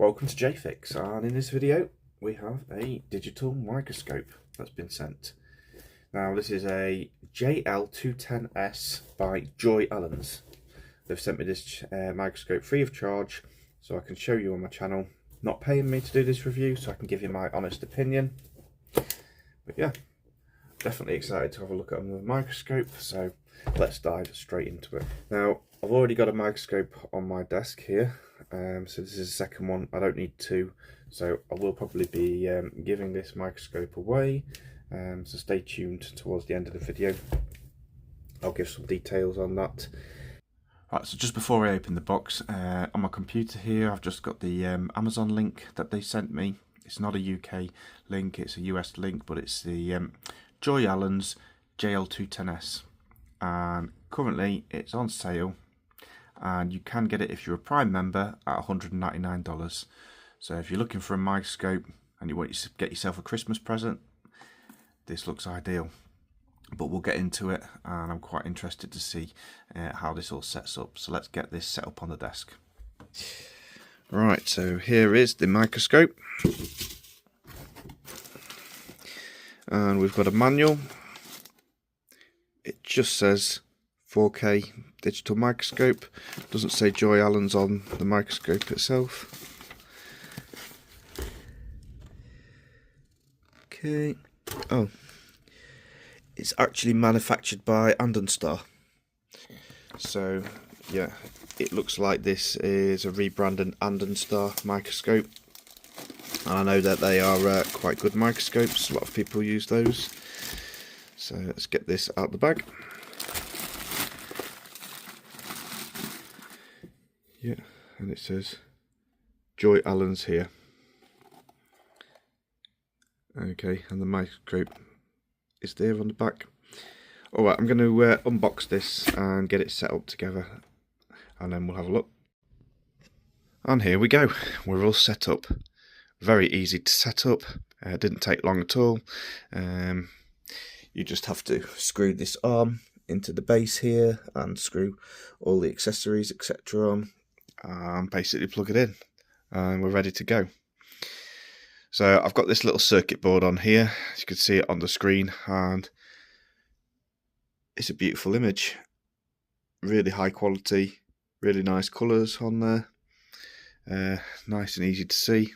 welcome to JFix, and in this video we have a digital microscope that's been sent. Now this is a JL210S by JOYALENS. They've sent me this microscope free of charge so I can show you on my channel, not paying me to do this review, so I can give you my honest opinion. But yeah, definitely excited to have a look at another microscope, so let's dive straight into it. Now I've already got a microscope on my desk here, so this is the second one. I don't need two, so I will probably be giving this microscope away, so stay tuned towards the end of the video. I'll give some details on that. Right, so just before I open the box, on my computer here I've just got the Amazon link that they sent me. It's not a UK link, it's a US link, but it's the JOYALENS JL210S, and currently it's on sale, and you can get it if you're a Prime member at $199. So if you're looking for a microscope and you want to get yourself a Christmas present, this looks ideal. But we'll get into it, and I'm quite interested to see how this all sets up. So let's get this set up on the desk. Right, so here is the microscope, and we've got a manual. It just says 4K digital microscope, doesn't say JOYALENS on the microscope itself. Okay, oh, it's actually manufactured by Star. So yeah, it looks like this is a rebranded Star microscope, and I know that they are quite good microscopes. A lot of people use those. So let's get this out the bag. Yeah, and it says JOYALENS here. Okay, and the microscope is there on the back. Alright, I'm going to unbox this and get it set up together, and then we'll have a look. And here we go, we're all set up. Very easy to set up, didn't take long at all. You just have to screw this arm into the base here and screw all the accessories etc. on, and basically plug it in, and we're ready to go. So I've got this little circuit board on here, as you can see it on the screen, and it's a beautiful image. Really high quality, really nice colours on there, nice and easy to see.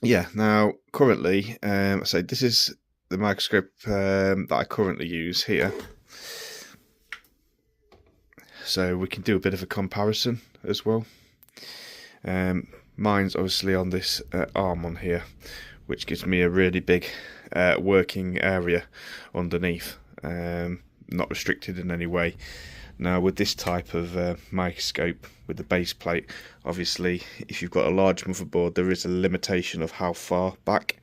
Yeah, now currently, I say this is the microscope that I currently use here. So we can do a bit of a comparison as well. Mine's obviously on this arm on here, which gives me a really big working area underneath, not restricted in any way. Now with this type of microscope with the base plate, obviously if you've got a large motherboard there is a limitation of how far back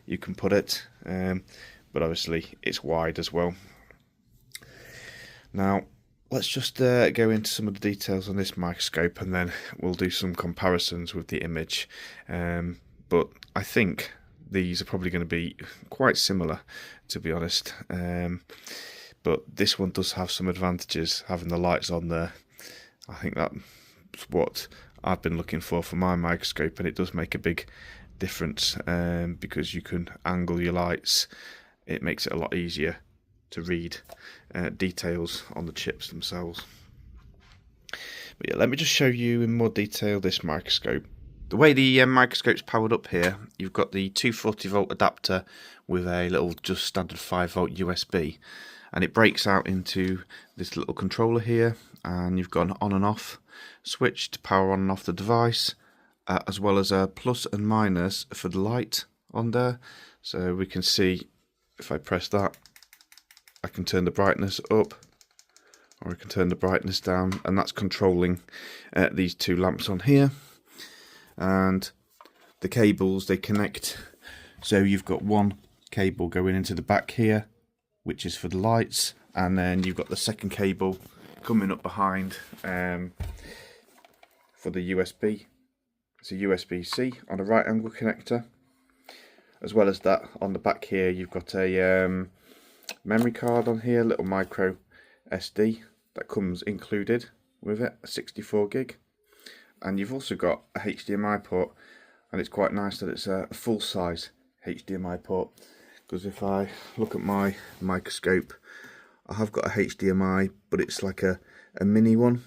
you can put it, but obviously it's wide as well. Now let's just go into some of the details on this microscope, and then we'll do some comparisons with the image. But I think these are probably going to be quite similar, to be honest. But this one does have some advantages, having the lights on there. I think that's what I've been looking for my microscope, and it does make a big difference, because you can angle your lights. It makes it a lot easier to read details on the chips themselves. But yeah, let me just show you in more detail this microscope. The way the microscope's powered up here, you've got the 240 volt adapter with a little just standard 5 volt USB, and it breaks out into this little controller here, and you've got an on and off switch to power on and off the device, as well as a plus and minus for the light on there. So we can see, if I press that, I can turn the brightness up, or I can turn the brightness down, and that's controlling these two lamps on here. And the cables, they connect, so you've got one cable going into the back here, which is for the lights, and then you've got the second cable coming up behind for the USB. It's a USB-C on a right angle connector. As well as that, on the back here you've got a memory card on here, little micro SD that comes included with it, a 64 gig, and you've also got a HDMI port, and it's quite nice that it's a full-size HDMI port, because if I look at my microscope, I have got a HDMI, but it's like a mini one.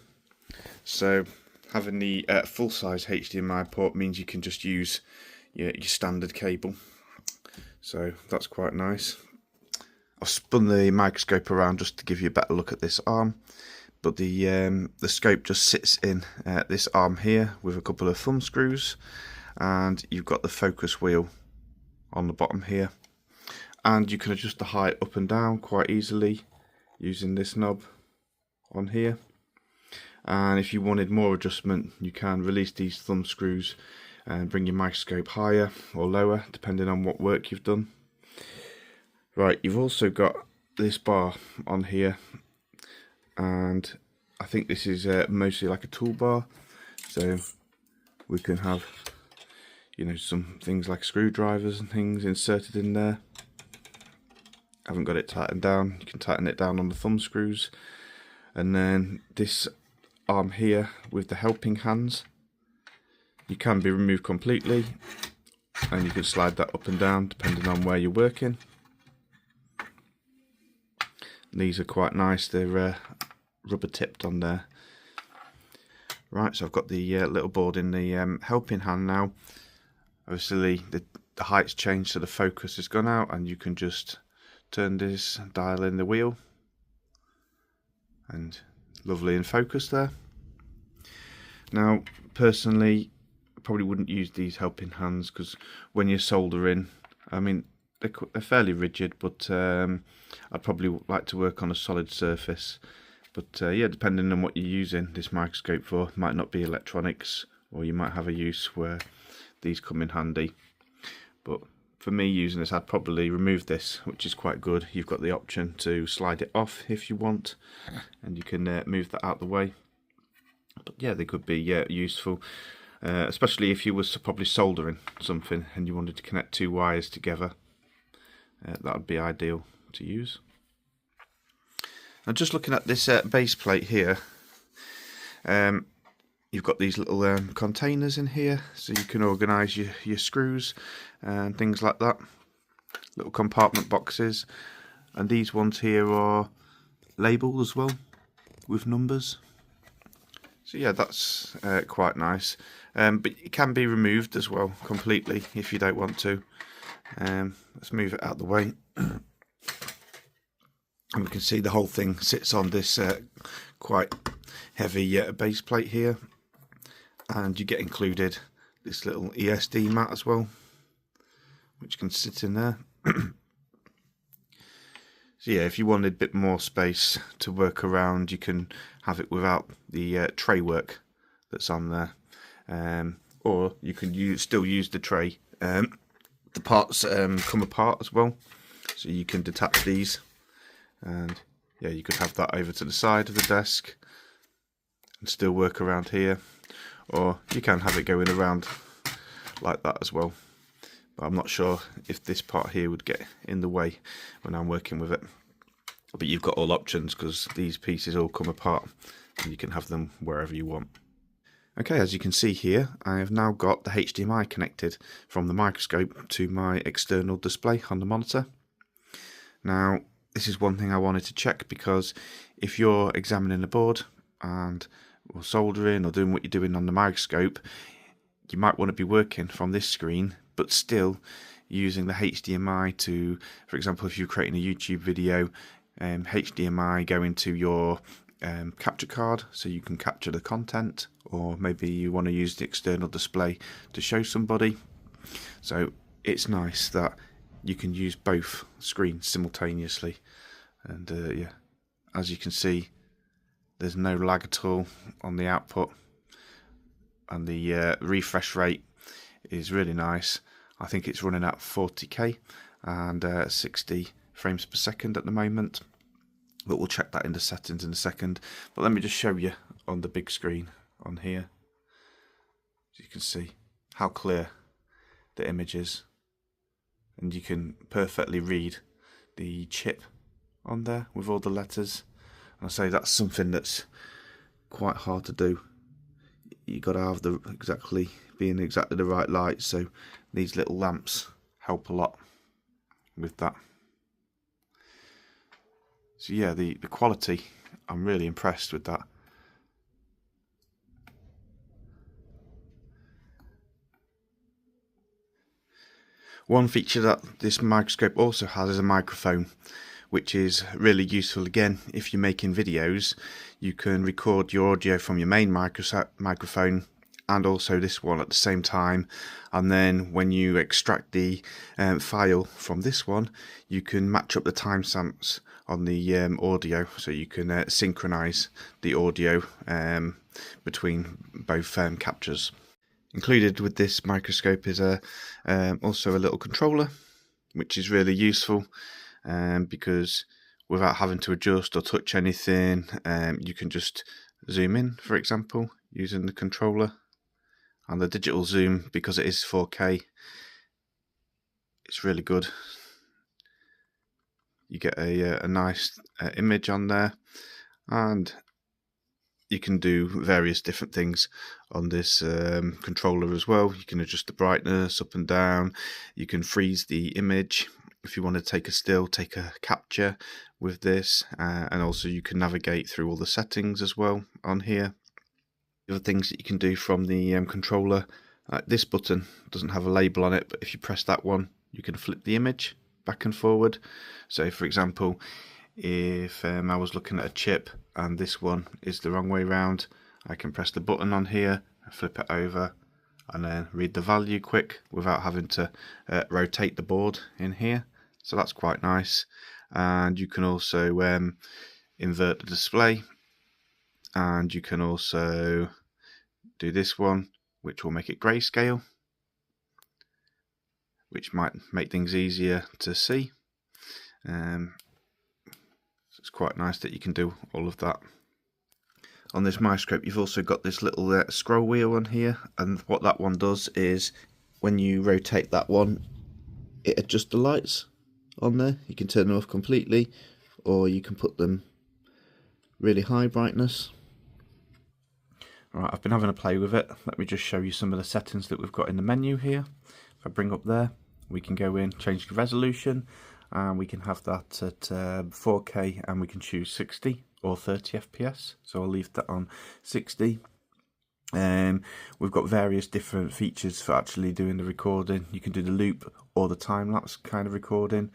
So having the full-size HDMI port means you can just use your standard cable. So that's quite nice. I've spun the microscope around just to give you a better look at this arm, but the scope just sits in this arm here with a couple of thumb screws, and you've got the focus wheel on the bottom here, and you can adjust the height up and down quite easily using this knob on here. And if you wanted more adjustment, you can release these thumb screws and bring your microscope higher or lower depending on what work you've done. Right, you've also got this bar on here, and I think this is mostly like a toolbar, so we can have, you know, some things like screwdrivers and things inserted in there. Haven't got it tightened down. You can tighten it down on the thumb screws. And then this arm here with the helping hands, you can be removed completely, and you can slide that up and down depending on where you're working. These are quite nice, they're rubber tipped on there. Right, so I've got the little board in the helping hand now. Obviously the height's changed, so the focus has gone out, and you can just turn this dial in the wheel, and lovely in focus there. Now personally, I probably wouldn't use these helping hands, because when you're soldering, I mean, they're fairly rigid, but I'd probably like to work on a solid surface. But yeah, depending on what you're using this microscope for, it might not be electronics, or you might have a use where these come in handy. But for me using this, I'd probably remove this, which is quite good. You've got the option to slide it off if you want, and you can move that out the way. But yeah, they could be useful, especially if you was probably soldering something and you wanted to connect two wires together. That would be ideal to use. Now, just looking at this base plate here, you've got these little containers in here, so you can organise your screws and things like that. Little compartment boxes, and these ones here are labelled as well with numbers. So yeah, that's quite nice. But it can be removed as well completely if you don't want to. Let's move it out of the way. And we can see the whole thing sits on this quite heavy base plate here, and you get included this little ESD mat as well, which can sit in there. So yeah, if you wanted a bit more space to work around, you can have it without the tray work that's on there, or you can still use the tray. The parts come apart as well, so you can detach these, and yeah, you could have that over to the side of the desk and still work around here, or you can have it going around like that as well. But I'm not sure if this part here would get in the way when I'm working with it. But you've got all options, because these pieces all come apart and you can have them wherever you want. Okay, as you can see here, I have now got the HDMI connected from the microscope to my external display on the monitor. Now, this is one thing I wanted to check, because if you're examining a board and or soldering or doing what you're doing on the microscope, you might want to be working from this screen, but still using the HDMI to, for example, if you're creating a YouTube video, HDMI go into your capture card so you can capture the content, or maybe you want to use the external display to show somebody. So it's nice that you can use both screens simultaneously, and yeah, as you can see, there's no lag at all on the output, and the refresh rate is really nice. I think it's running at 40k and 60 frames per second at the moment, but we'll check that in the settings in a second. But let me just show you on the big screen on here, so you can see how clear the image is, and you can perfectly read the chip on there with all the letters. And I say that's something that's quite hard to do. You got to have being exactly the right light, so these little lamps help a lot with that. So yeah, the quality, I'm really impressed with that. One feature that this microscope also has is a microphone, which is really useful. Again, if you're making videos, you can record your audio from your main microphone and also this one at the same time, and then when you extract the file from this one, you can match up the timestamps on the audio, so you can synchronize the audio between both captures. Included with this microscope is also a little controller, which is really useful because without having to adjust or touch anything, you can just zoom in, for example, using the controller. And the digital zoom, because it is 4K, it's really good. You get a nice image on there, and you can do various different things on this controller as well. You can adjust the brightness up and down. You can freeze the image if you want to take a still, take a capture with this, and also you can navigate through all the settings as well on here. The other things that you can do from the controller, this button doesn't have a label on it, but if you press that one, you can flip the image back and forward. So for example, if I was looking at a chip and this one is the wrong way round, I can press the button on here, flip it over, and then read the value quick without having to rotate the board in here. So that's quite nice. And you can also invert the display, and you can also do this one, which will make it grayscale, which might make things easier to see. It's quite nice that you can do all of that. On this microscope, you've also got this little scroll wheel on here, and what that one does is when you rotate that one, it adjusts the lights on there. You can turn them off completely, or you can put them really high brightness. Right, I've been having a play with it. Let me just show you some of the settings that we've got in the menu here. If I bring up there, we can go in, change the resolution, and we can have that at 4K, and we can choose 60 or 30 FPS. So I'll leave that on 60. We've got various different features for actually doing the recording. You can do the loop or the time-lapse kind of recording.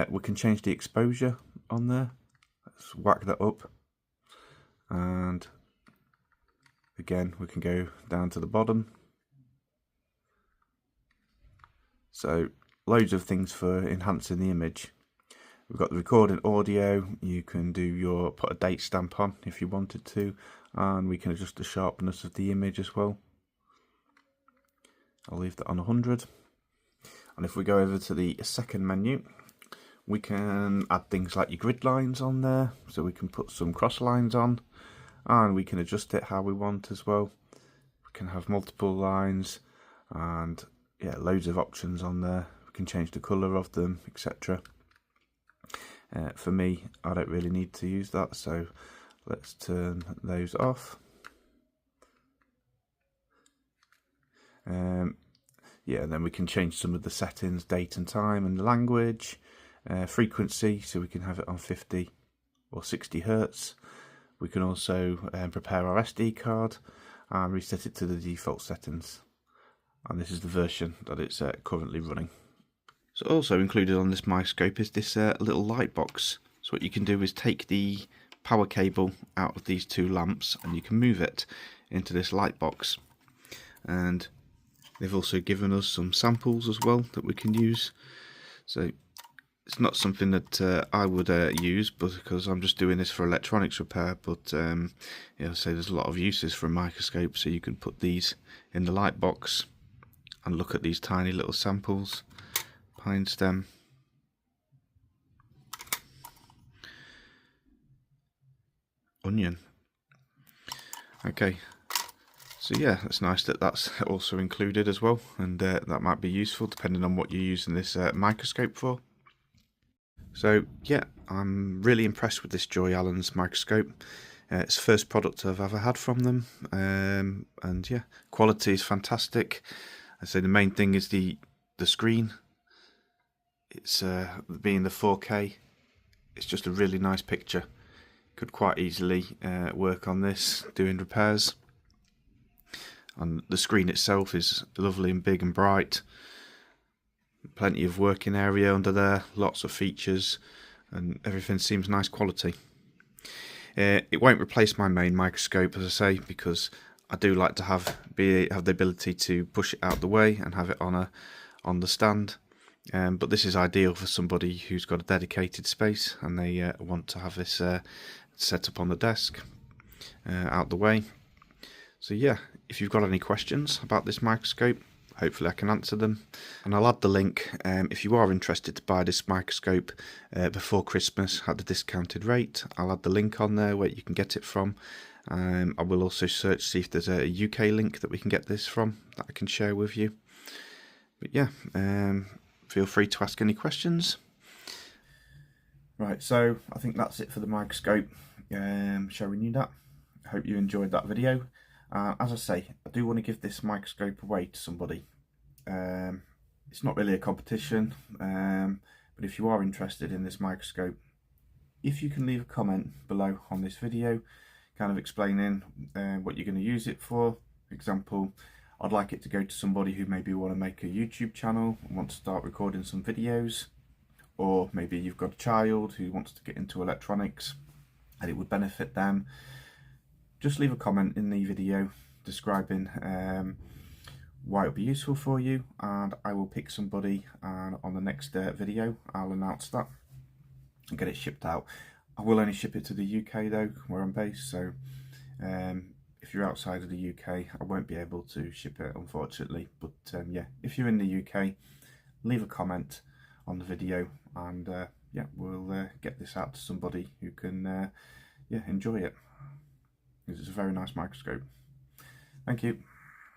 We can change the exposure on there. Let's whack that up, and again we can go down to the bottom. So loads of things for enhancing the image. We've got the recording audio. You can do put a date stamp on if you wanted to, and we can adjust the sharpness of the image as well. I'll leave that on 100. And if we go over to the second menu, we can add things like your grid lines on there, so we can put some cross lines on, and we can adjust it how we want as well. We can have multiple lines, and yeah, loads of options on there. We can change the colour of them, etc. For me, I don't really need to use that, so let's turn those off. Yeah, and then we can change some of the settings, date and time, and language, frequency, so we can have it on 50 or 60 Hertz. We can also prepare our SD card and reset it to the default settings. And this is the version that it's currently running. So also included on this microscope is this little light box. So what you can do is take the power cable out of these two lamps, and you can move it into this light box. And they've also given us some samples as well that we can use. So it's not something that I would use, but because I'm just doing this for electronics repair. But yeah, so there's a lot of uses for a microscope. So you can put these in the light box and look at these tiny little samples. Pine stem, onion. Okay, so yeah, it's nice that that's also included as well, and that might be useful depending on what you're using this microscope for. So yeah, I'm really impressed with this JOYALENS microscope. It's the first product I've ever had from them, and yeah, quality is fantastic. I say the main thing is the screen. It's being the 4K. It's just a really nice picture. Could quite easily work on this doing repairs. And the screen itself is lovely and big and bright. Plenty of working area under there, lots of features, and everything seems nice quality. It won't replace my main microscope, as I say, because I do like to have the ability to push it out the way and have it on the stand. But this is ideal for somebody who's got a dedicated space and they want to have this set up on the desk, out the way. So yeah, if you've got any questions about this microscope, hopefully I can answer them, and I'll add the link if you are interested to buy this microscope before Christmas at the discounted rate. I'll add the link on there where you can get it from. I will also search, see if there's a UK link that we can get this from that I can share with you. But yeah, feel free to ask any questions. Right, so I think that's it for the microscope, showing you that. I hope you enjoyed that video. As I say, I do want to give this microscope away to somebody. It's not really a competition, but if you are interested in this microscope, if you can leave a comment below on this video, kind of explaining what you're going to use it for. For example, I'd like it to go to somebody who maybe want to make a YouTube channel and want to start recording some videos, or maybe you've got a child who wants to get into electronics and it would benefit them. Just leave a comment in the video describing why it would be useful for you, and I will pick somebody, and on the next video I'll announce that and get it shipped out. I will only ship it to the UK though, where I'm based, so if you're outside of the UK I won't be able to ship it, unfortunately. But yeah, if you're in the UK, leave a comment on the video, and yeah, we'll get this out to somebody who can yeah, enjoy it. It's a very nice microscope. Thank you.